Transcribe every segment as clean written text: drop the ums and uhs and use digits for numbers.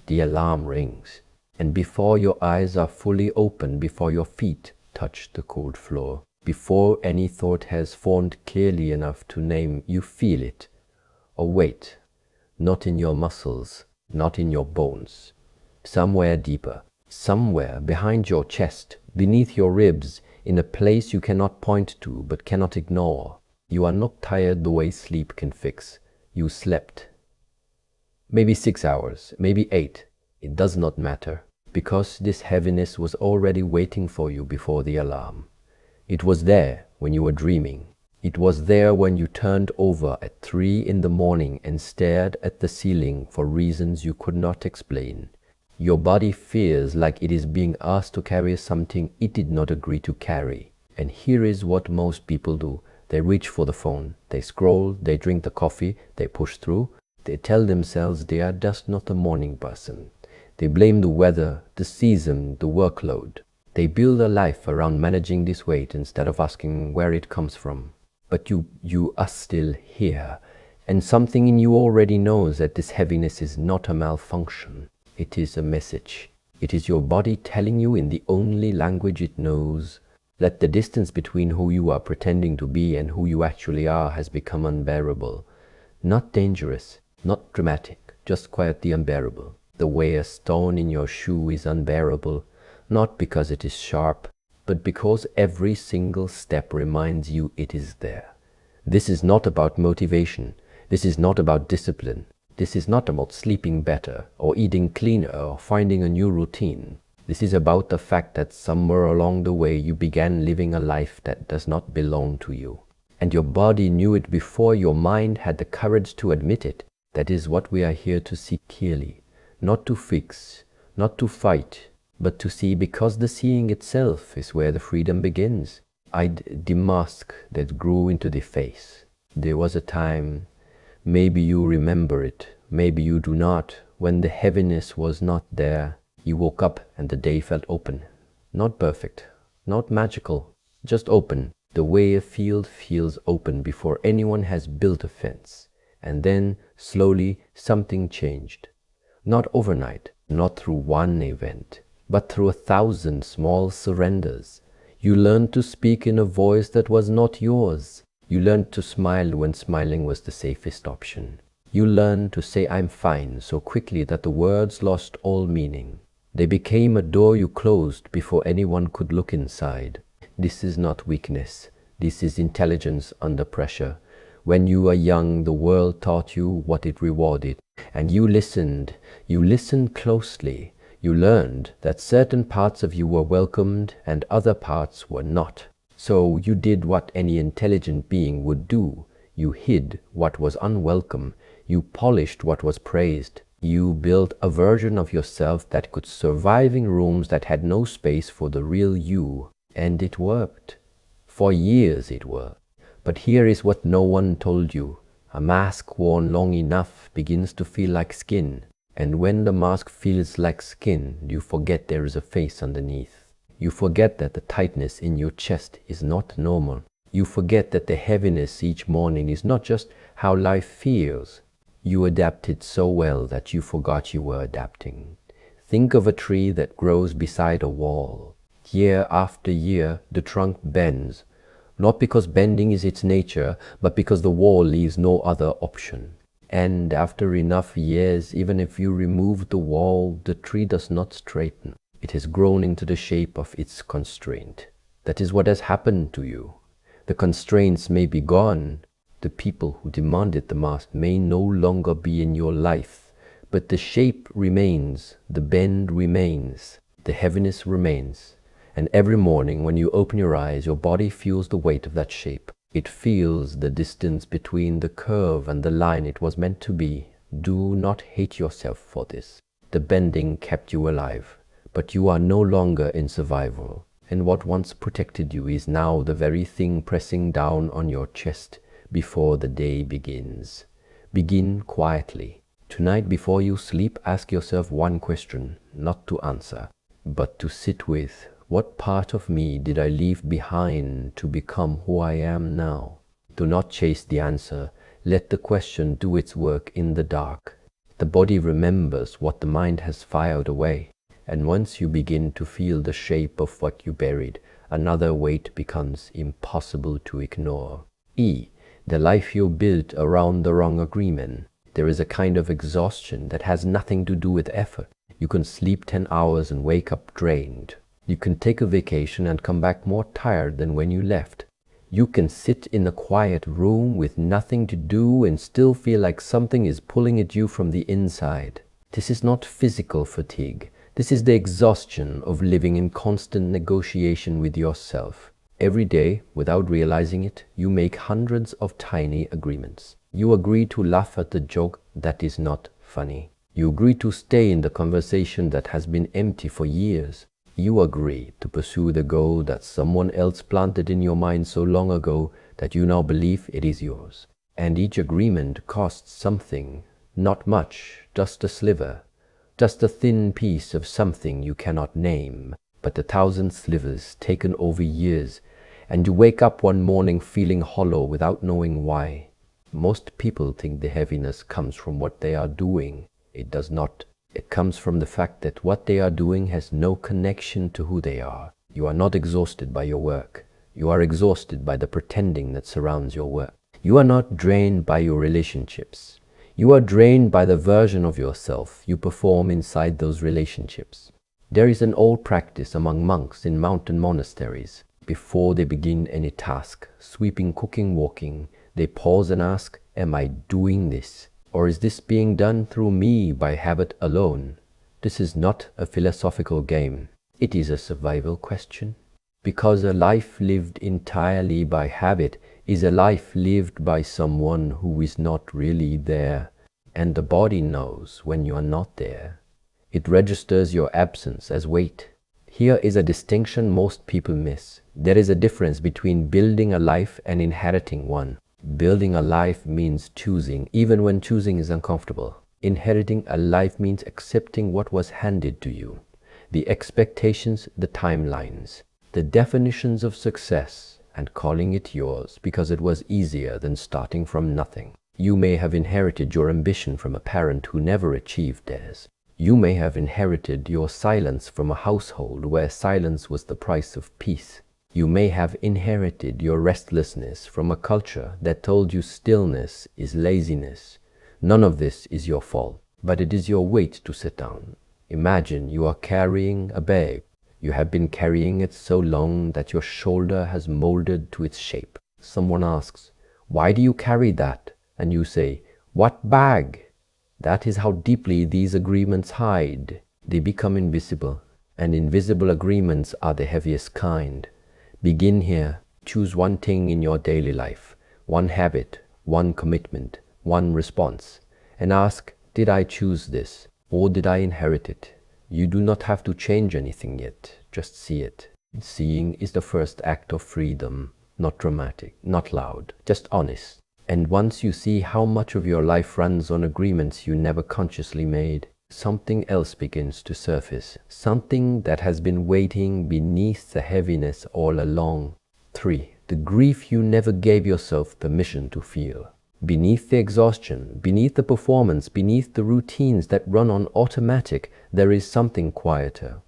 the alarm rings. And before your eyes are fully open, before your feet touch the cold floor, before any thought has formed clearly enough to name, you feel it. A weight, not in your muscles, not in your bones. Somewhere deeper, somewhere behind your chest, beneath your ribs, in a place you cannot point to but cannot ignore. You are not tired the way sleep can fix. You slept. Maybe 6 hours, maybe 8. It does not matter, because this heaviness was already waiting for you before the alarm. It was there when you were dreaming. It was there when you turned over at 3 in the morning and stared at the ceiling for reasons you could not explain. Your body feels like it is being asked to carry something it did not agree to carry. And here is what most people do. They reach for the phone, they scroll, they drink the coffee, they push through. They tell themselves they are just not a morning person. They blame the weather, the season, the workload. They build a life around managing this weight instead of asking where it comes from. But you are still here, and something in you already knows that this heaviness is not a malfunction. It is a message. It is your body telling you in the only language it knows that the distance between who you are pretending to be and who you actually are has become unbearable. Not dangerous, not dramatic, just quietly unbearable. The way a stone in your shoe is unbearable, not because it is sharp, but because every single step reminds you it is there. This is not about motivation. This is not about discipline. This is not about sleeping better, or eating cleaner, or finding a new routine. This is about the fact that somewhere along the way you began living a life that does not belong to you. And your body knew it before your mind had the courage to admit it. That is what we are here to see clearly. Not to fix, not to fight, but to see, because the seeing itself is where the freedom begins. The mask that grew into the face. There was a time, maybe you remember it, maybe you do not, when the heaviness was not there. You woke up and the day felt open. Not perfect, not magical, just open. The way a field feels open before anyone has built a fence. And then, slowly, something changed. Not overnight, not through one event, but through 1,000 small surrenders. You learned to speak in a voice that was not yours. You learned to smile when smiling was the safest option. You learned to say "I'm fine" so quickly that the words lost all meaning. They became a door you closed before anyone could look inside. This is not weakness. This is intelligence under pressure. When you were young, the world taught you what it rewarded, and you listened closely. You learned that certain parts of you were welcomed and other parts were not. So you did what any intelligent being would do. You hid what was unwelcome. You polished what was praised. You built a version of yourself that could survive in rooms that had no space for the real you. And it worked. For years it worked. But here is what no one told you. A mask worn long enough begins to feel like skin. And when the mask feels like skin, you forget there is a face underneath. You forget that the tightness in your chest is not normal. You forget that the heaviness each morning is not just how life feels. You adapted so well that you forgot you were adapting. Think of a tree that grows beside a wall. Year after year, the trunk bends, not because bending is its nature, but because the wall leaves no other option. And after enough years, even if you remove the wall, the tree does not straighten. It has grown into the shape of its constraint. That is what has happened to you. The constraints may be gone. The people who demanded the mask may no longer be in your life. But the shape remains, the bend remains, the heaviness remains. And every morning when you open your eyes, your body feels the weight of that shape. It feels the distance between the curve and the line it was meant to be. Do not hate yourself for this. The bending kept you alive, but you are no longer in survival. And what once protected you is now the very thing pressing down on your chest before the day begins. Begin quietly. Tonight before you sleep, ask yourself one question, not to answer, but to sit with. What part of me did I leave behind to become who I am now? Do not chase the answer. Let the question do its work in the dark. The body remembers what the mind has filed away. And once you begin to feel the shape of what you buried, another weight becomes impossible to ignore. E. The life you built around the wrong agreement. There is a kind of exhaustion that has nothing to do with effort. You can sleep 10 hours and wake up drained. You can take a vacation and come back more tired than when you left. You can sit in a quiet room with nothing to do and still feel like something is pulling at you from the inside. This is not physical fatigue. This is the exhaustion of living in constant negotiation with yourself. Every day, without realizing it, you make hundreds of tiny agreements. You agree to laugh at the joke that is not funny. You agree to stay in the conversation that has been empty for years. You agree to pursue the goal that someone else planted in your mind so long ago that you now believe it is yours. And each agreement costs something, not much, just a sliver. Just a thin piece of something you cannot name, but 1,000 slivers taken over years, and you wake up one morning feeling hollow without knowing why. Most people think the heaviness comes from what they are doing. It does not. It comes from the fact that what they are doing has no connection to who they are. You are not exhausted by your work. You are exhausted by the pretending that surrounds your work. You are not drained by your relationships. You are drained by the version of yourself you perform inside those relationships. There is an old practice among monks in mountain monasteries. Before they begin any task, sweeping, cooking, walking, they pause and ask, "Am I doing this? Or is this being done through me by habit alone?" This is not a philosophical game. It is a survival question. Because a life lived entirely by habit is a life lived by someone who is not really there. And the body knows when you are not there. It registers your absence as weight. Here is a distinction most people miss. There is a difference between building a life and inheriting one. Building a life means choosing, even when choosing is uncomfortable. Inheriting a life means accepting what was handed to you. The expectations, the timelines, the definitions of success, and calling it yours because it was easier than starting from nothing. You may have inherited your ambition from a parent who never achieved theirs. You may have inherited your silence from a household where silence was the price of peace. You may have inherited your restlessness from a culture that told you stillness is laziness. None of this is your fault, but it is your weight to sit down. Imagine you are carrying a bag. You have been carrying it so long that your shoulder has molded to its shape. Someone asks, "Why do you carry that?" And you say, "What bag?" That is how deeply these agreements hide. They become invisible, and invisible agreements are the heaviest kind. Begin here. Choose one thing in your daily life, one habit, one commitment, one response, and ask, "Did I choose this, or did I inherit it?" You do not have to change anything yet, just see it. Seeing is the first act of freedom, not dramatic, not loud, just honest. And once you see how much of your life runs on agreements you never consciously made, something else begins to surface, something that has been waiting beneath the heaviness all along. 3. The grief you never gave yourself permission to feel. Beneath the exhaustion, beneath the performance, beneath the routines that run on automatic, there is something quieter.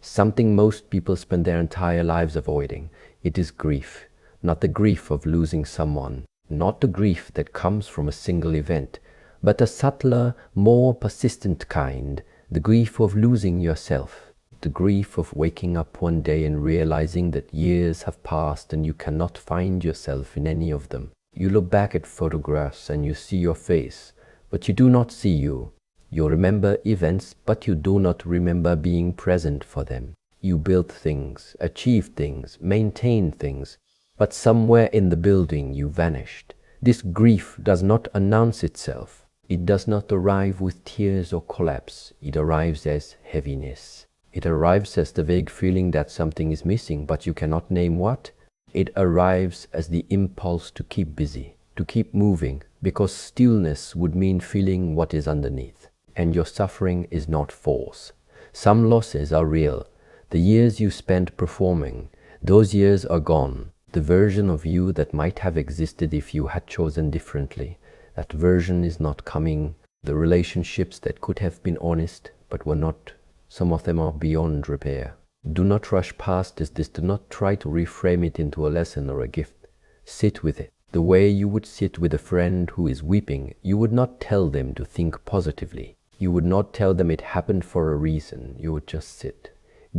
Something most people spend their entire lives avoiding. It is grief, not the grief of losing someone, not the grief that comes from a single event, but a subtler, more persistent kind, the grief of losing yourself, the grief of waking up one day and realizing that years have passed and you cannot find yourself in any of them. You look back at photographs and you see your face, but you do not see you. You remember events, but you do not remember being present for them. You build things, achieve things, maintain things, but somewhere in the building you vanished. This grief does not announce itself. It does not arrive with tears or collapse. It arrives as heaviness. It arrives as the vague feeling that something is missing, but you cannot name what. It arrives as the impulse to keep busy, to keep moving, because stillness would mean feeling what is underneath. And your suffering is not false. Some losses are real. The years you spent performing, those years are gone. The version of you that might have existed if you had chosen differently, that version is not coming. the relationships that could have been honest but were not. Some of them are beyond repair. Do not rush past this. Do not try to reframe it into a lesson or a gift. Sit with it. The way you would sit with a friend who is weeping. You would not tell them to think positively. You would not tell them it happened for a reason. You would just sit.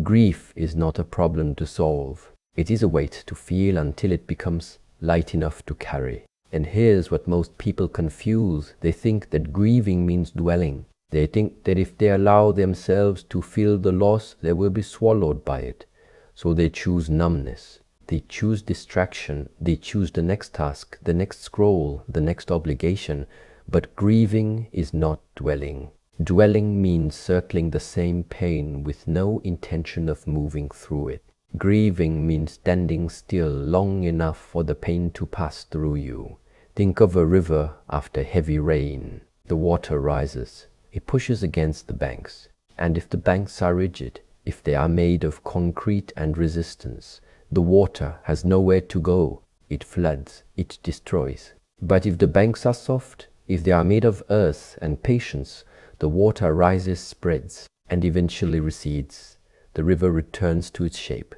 Grief is not a problem to solve. It is a weight to feel until it becomes light enough to carry. And here's what most people confuse. They think that grieving means dwelling. They think that if they allow themselves to feel the loss, they will be swallowed by it. So they choose numbness. They choose distraction. They choose the next task, the next scroll, the next obligation. But grieving is not dwelling. Dwelling means circling the same pain with no intention of moving through it. Grieving means standing still long enough for the pain to pass through you. Think of a river after heavy rain. The water rises. It pushes against the banks. And if the banks are rigid, if they are made of concrete and resistance, the water has nowhere to go. It floods, it destroys. But if the banks are soft, if they are made of earth and patience, the water rises, spreads, and eventually recedes. The river returns to its shape.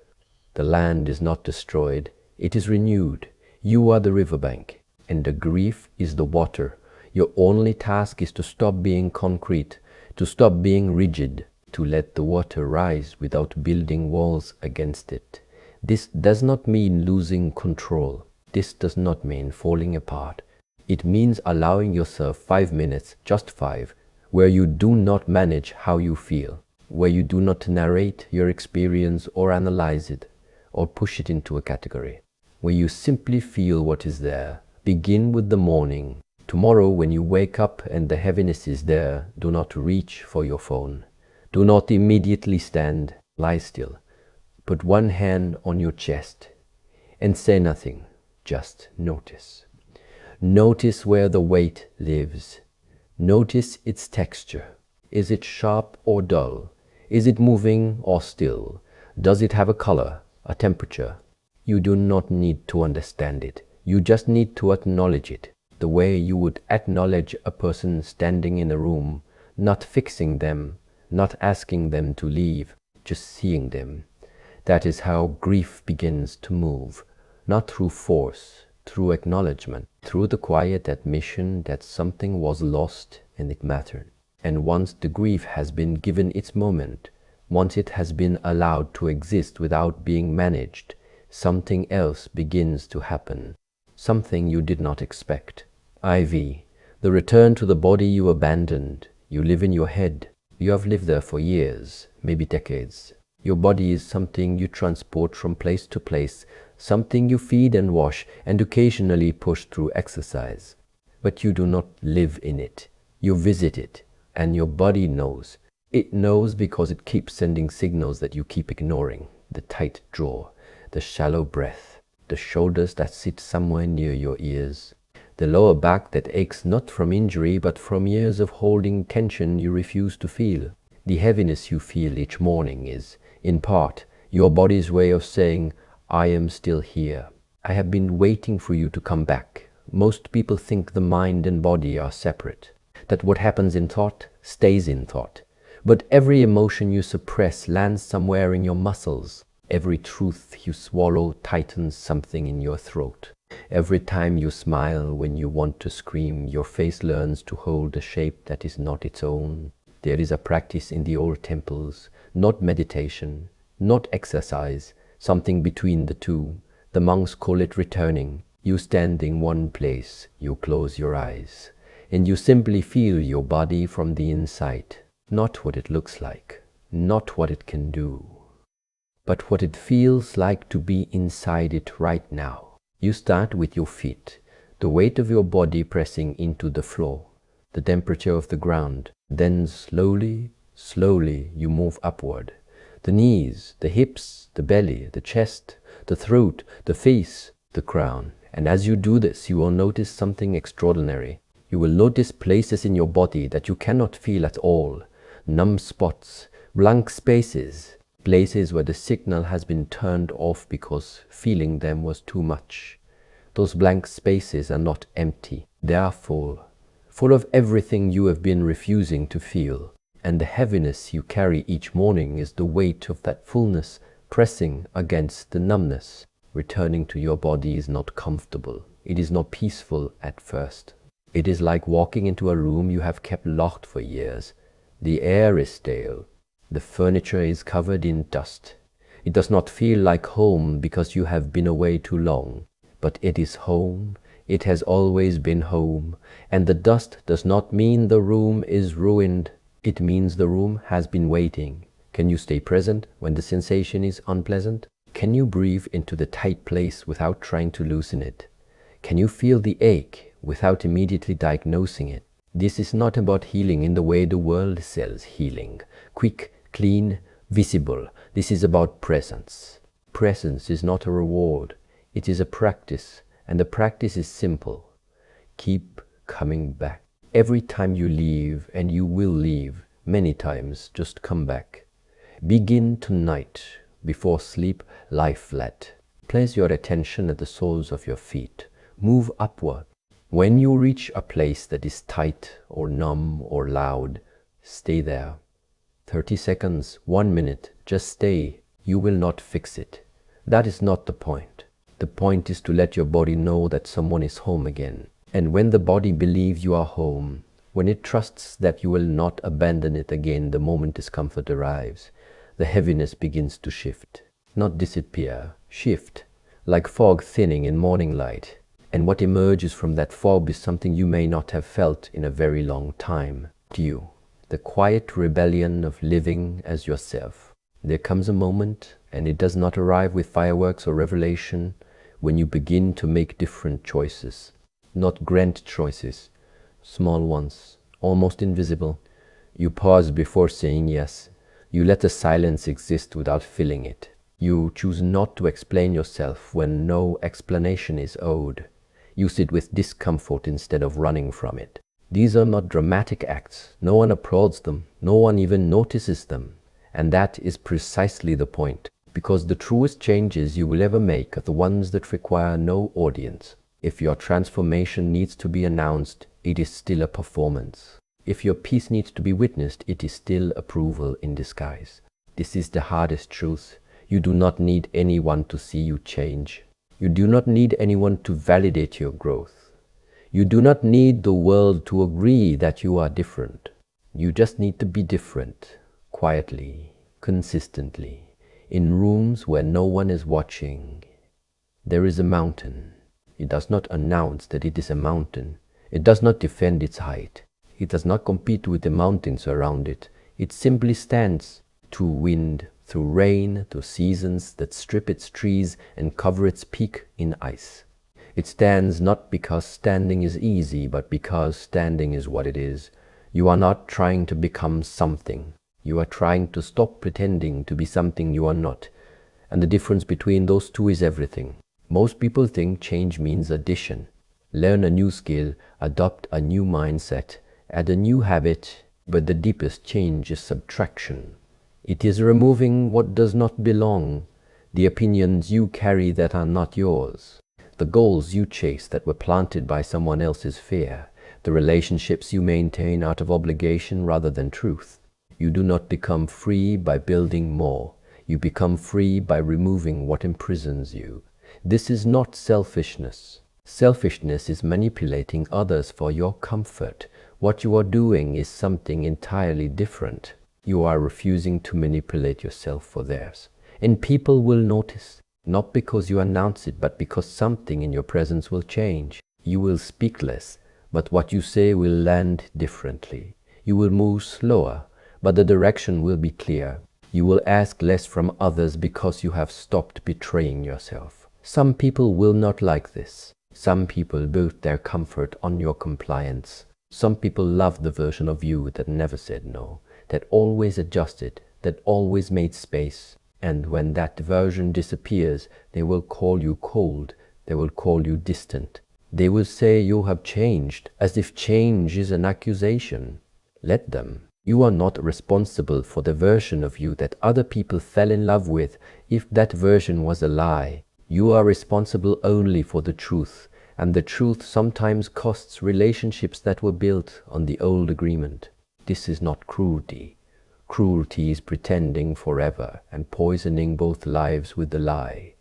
The land is not destroyed, it is renewed. You are the riverbank, and the grief is the water. Your only task is to stop being concrete, to stop being rigid, to let the water rise without building walls against it. This does not mean losing control. This does not mean falling apart. It means allowing yourself 5 minutes, just 5, where you do not manage how you feel, where you do not narrate your experience or analyze it, or push it into a category, where you simply feel what is there. Begin with the morning. Tomorrow, when you wake up and the heaviness is there, do not reach for your phone. Do not immediately stand. Lie still. Put one hand on your chest and say nothing. Just notice. Notice where the weight lives. Notice its texture. Is it sharp or dull? Is it moving or still? Does it have a color, a temperature? You do not need to understand it. You just need to acknowledge it, the way you would acknowledge a person standing in a room, not fixing them, not asking them to leave, just seeing them. That is how grief begins to move, not through force, through acknowledgement, through the quiet admission that something was lost and it mattered. And once the grief has been given its moment, once it has been allowed to exist without being managed, something else begins to happen, something you did not expect. IV, the return to the body you abandoned. You live in your head. You have lived there for years, maybe decades. Your body is something you transport from place to place, something you feed and wash and occasionally push through exercise. But you do not live in it. You visit it, and your body knows. It knows because it keeps sending signals that you keep ignoring. The tight jaw, the shallow breath, the shoulders that sit somewhere near your ears, the lower back that aches not from injury but from years of holding tension you refuse to feel. The heaviness you feel each morning is, in part, your body's way of saying, I am still here. I have been waiting for you to come back. Most people think the mind and body are separate, that what happens in thought stays in thought. But every emotion you suppress lands somewhere in your muscles. Every truth you swallow tightens something in your throat. Every time you smile when you want to scream, your face learns to hold a shape that is not its own. There is a practice in the old temples, not meditation, not exercise, something between the two. The monks call it returning. You stand in one place, you close your eyes, and you simply feel your body from the inside. Not what it looks like, not what it can do, but what it feels like to be inside it right now. You start with your feet, the weight of your body pressing into the floor, the temperature of the ground. Then slowly, slowly you move upward. The knees, the hips, the belly, the chest, the throat, the face, the crown. And as you do this, you will notice something extraordinary. You will notice places in your body that you cannot feel at all. Numb spots, blank spaces, places where the signal has been turned off because feeling them was too much. Those blank spaces are not empty, they are full full of everything you have been refusing to feel. And the heaviness you carry each morning is the weight of that fullness pressing against the numbness. Returning to your body is not comfortable. It is not peaceful at first. It is like walking into a room you have kept locked for years. The air is stale. The furniture is covered in dust. It does not feel like home because you have been away too long. But it is home. It has always been home. And the dust does not mean the room is ruined. It means the room has been waiting. Can you stay present when the sensation is unpleasant? Can you breathe into the tight place without trying to loosen it? Can you feel the ache without immediately diagnosing it? This is not about healing in the way the world sells healing. Quick, clean, visible. This is about presence. Presence is not a reward. It is a practice, and the practice is simple. Keep coming back. Every time you leave, and you will leave many times, just come back. Begin tonight. Before sleep, lie flat. Place your attention at the soles of your feet. Move upward. When you reach a place that is tight or numb or loud, stay there. 30 seconds, 1 minute, just stay. You will not fix it. That is not the point. The point is to let your body know that someone is home again. And when the body believes you are home, when it trusts that you will not abandon it again the moment discomfort arrives, the heaviness begins to shift. Not disappear, shift, like fog thinning in morning light. And what emerges from that fog is something you may not have felt in a very long time. You, the quiet rebellion of living as yourself. There comes a moment, and it does not arrive with fireworks or revelation, when you begin to make different choices. Not grand choices, small ones, almost invisible. You pause before saying yes. You let the silence exist without filling it. You choose not to explain yourself when no explanation is owed. You sit with discomfort instead of running from it. These are not dramatic acts. No one applauds them. No one even notices them. And that is precisely the point. Because the truest changes you will ever make are the ones that require no audience. If your transformation needs to be announced, it is still a performance. If your peace needs to be witnessed, it is still approval in disguise. This is the hardest truth. You do not need anyone to see you change. You do not need anyone to validate your growth. You do not need the world to agree that you are different. You just need to be different, quietly, consistently, in rooms where no one is watching. There is a mountain. It does not announce that it is a mountain. It does not defend its height. It does not compete with the mountains around it. It simply stands through wind, through rain, through seasons that strip its trees and cover its peak in ice. It stands not because standing is easy, but because standing is what it is. You are not trying to become something. You are trying to stop pretending to be something you are not. And the difference between those two is everything. Most people think change means addition. Learn a new skill, adopt a new mindset, add a new habit, but the deepest change is subtraction. It is removing what does not belong, the opinions you carry that are not yours, the goals you chase that were planted by someone else's fear, the relationships you maintain out of obligation rather than truth. You do not become free by building more. You become free by removing what imprisons you. This is not selfishness. Selfishness is manipulating others for your comfort. What you are doing is something entirely different. You are refusing to manipulate yourself for theirs. And people will notice, not because you announce it, but because something in your presence will change. You will speak less, but what you say will land differently. You will move slower, but the direction will be clear. You will ask less from others because you have stopped betraying yourself. Some people will not like this. Some people build their comfort on your compliance. Some people love the version of you that never said no, that always adjusted, that always made space. And when that version disappears, they will call you cold. They will call you distant. They will say you have changed, as if change is an accusation. Let them. You are not responsible for the version of you that other people fell in love with if that version was a lie. You are responsible only for the truth, And the truth sometimes costs relationships that were built on the old agreement. This is not cruelty. Cruelty is pretending forever and poisoning both lives with the lie.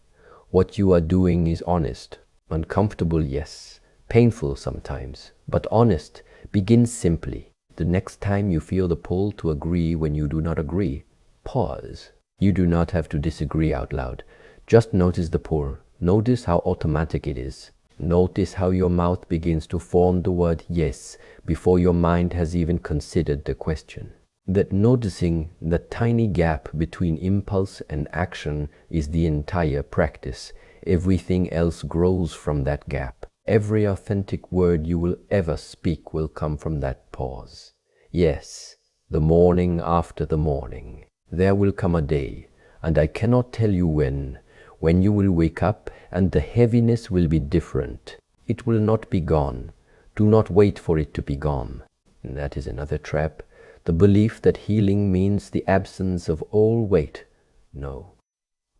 What you are doing is honest. Uncomfortable, yes. Painful sometimes. But honest. Begin simply. The next time you feel the pull to agree when you do not agree, pause. You do not have to disagree out loud. Just notice the pull. Notice how automatic it is. Notice how your mouth begins to form the word yes before your mind has even considered the question. That noticing the tiny gap between impulse and action is the entire practice. Everything else grows from that gap. Every authentic word you will ever speak will come from that pause. Yes, the morning after the morning. There will come a day, and I cannot tell you when you will wake up and the heaviness will be different. It will not be gone. Do not wait for it to be gone. And that is another trap. The belief that healing means the absence of all weight. No,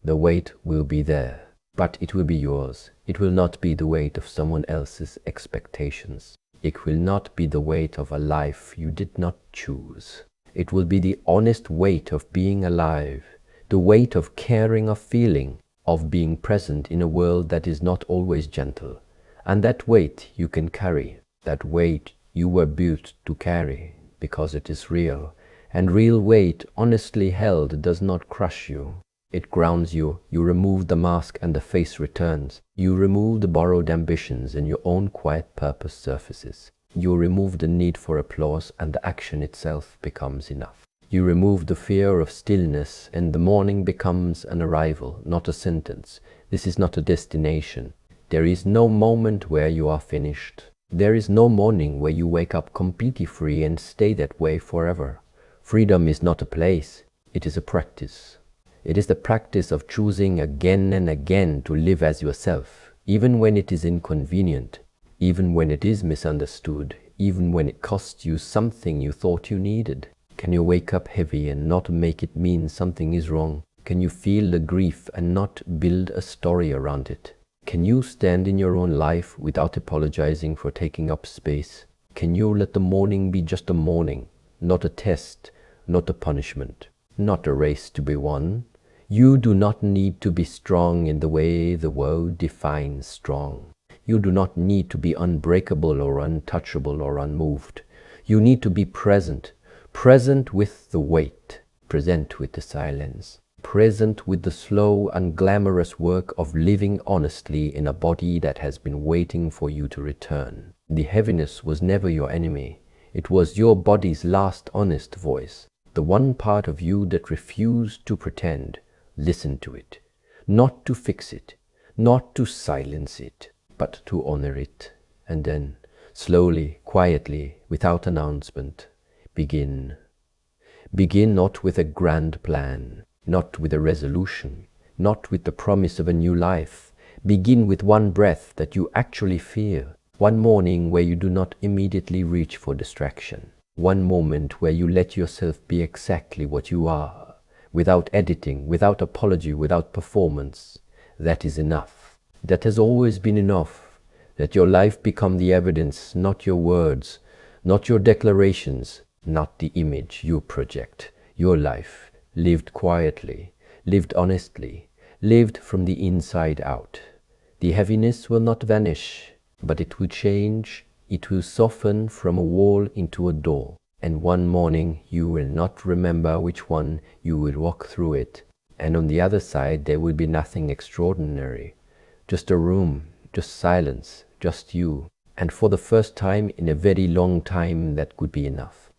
the weight will be there, but it will be yours. It will not be the weight of someone else's expectations. It will not be the weight of a life you did not choose. It will be the honest weight of being alive, the weight of caring, of feeling, of being present in a world that is not always gentle. And that weight you can carry, that weight you were built to carry, because it is real. And real weight, honestly held, does not crush you. It grounds you. You remove the mask and the face returns. You remove the borrowed ambitions and your own quiet purpose surfaces. You remove the need for applause and the action itself becomes enough. You remove the fear of stillness and the morning becomes an arrival, not a sentence. This is not a destination. There is no moment where you are finished. There is no morning where you wake up completely free and stay that way forever. Freedom is not a place, it is a practice. It is the practice of choosing again and again to live as yourself, even when it is inconvenient, even when it is misunderstood, even when it costs you something you thought you needed. Can you wake up heavy and not make it mean something is wrong? Can you feel the grief and not build a story around it? Can you stand in your own life without apologizing for taking up space? Can you let the morning be just a morning, not a test, not a punishment, not a race to be won? You do not need to be strong in the way the world defines strong. You do not need to be unbreakable or untouchable or unmoved. You need to be present, present with the weight, present with the silence, present with the slow, unglamorous work of living honestly in a body that has been waiting for you to return. The heaviness was never your enemy. It was your body's last honest voice, the one part of you that refused to pretend. Listen to it, not to fix it, not to silence it, but to honor it. And then, slowly, quietly, without announcement, begin. Begin not with a grand plan, not with a resolution, not with the promise of a new life. Begin with one breath that you actually feel, one morning where you do not immediately reach for distraction, one moment where you let yourself be exactly what you are, without editing, without apology, without performance. That is enough. That has always been enough. Let your life become the evidence, not your words, not your declarations, not the image you project. Your life, lived quietly, lived honestly, lived from the inside out. The heaviness will not vanish, but it will change. It will soften from a wall into a door. And one morning you will not remember which one. You will walk through it. And on the other side there will be nothing extraordinary. Just a room, just silence, just you. And for the first time in a very long time that could be enough.